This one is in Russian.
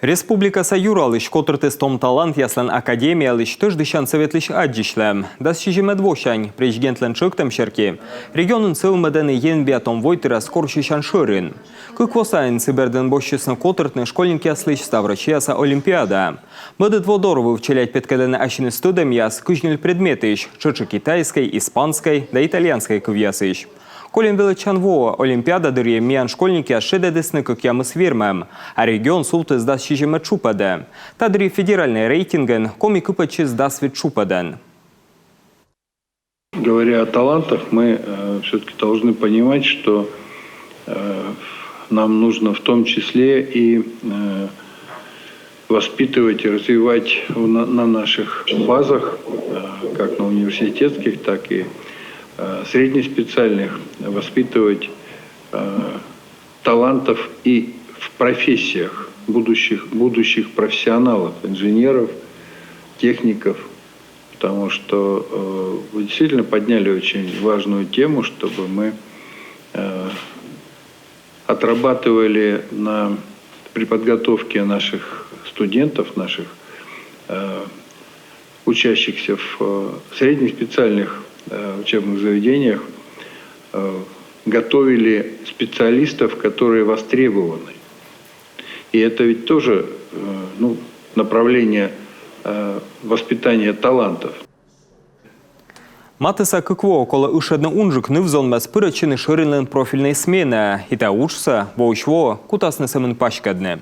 Республика Саюралыш котыртыстом талант яслан академиялыш тыждыщан советлыш аджишлем. Да щижиме двощань, президентлен чыктым шерки. Регионын сылмыдыны енбиатом войтыра скорщищан шырын. Кыквосайн сыберден бощысын котыртны школьники яслыш ставрачияса олимпиада. Мыдыт водоровы вчелять петкадены ашины студем яс кыжнель предметыш, чычы китайской, испанской да итальянской кывьясыш. Колем величанво олимпиада дырье миян школьники ашеде десны как ямыс вермем, а регион султы сдаст щижиме чупаде. Тадри федеральный рейтинген коми кыпачи сдаст вид чупаден. Говоря о талантах, мы все-таки должны понимать, что нам нужно в том числе и воспитывать и развивать на наших базах, как на университетских, так и среднеспециальных, воспитывать талантов и в профессиях будущих профессионалов, инженеров, техников, потому что вы действительно подняли очень важную тему, чтобы мы отрабатывали при подготовке наших студентов, наших учащихся в среднеспециальных учебных заведениях, готовили специалистов, которые востребованы. И это ведь тоже направление воспитания талантов. Матиса кыкво, коли ушедне унжик нивзон без причини ширинлен профільної сміни. І та учса, бо учво, кутасне семен пашкадне.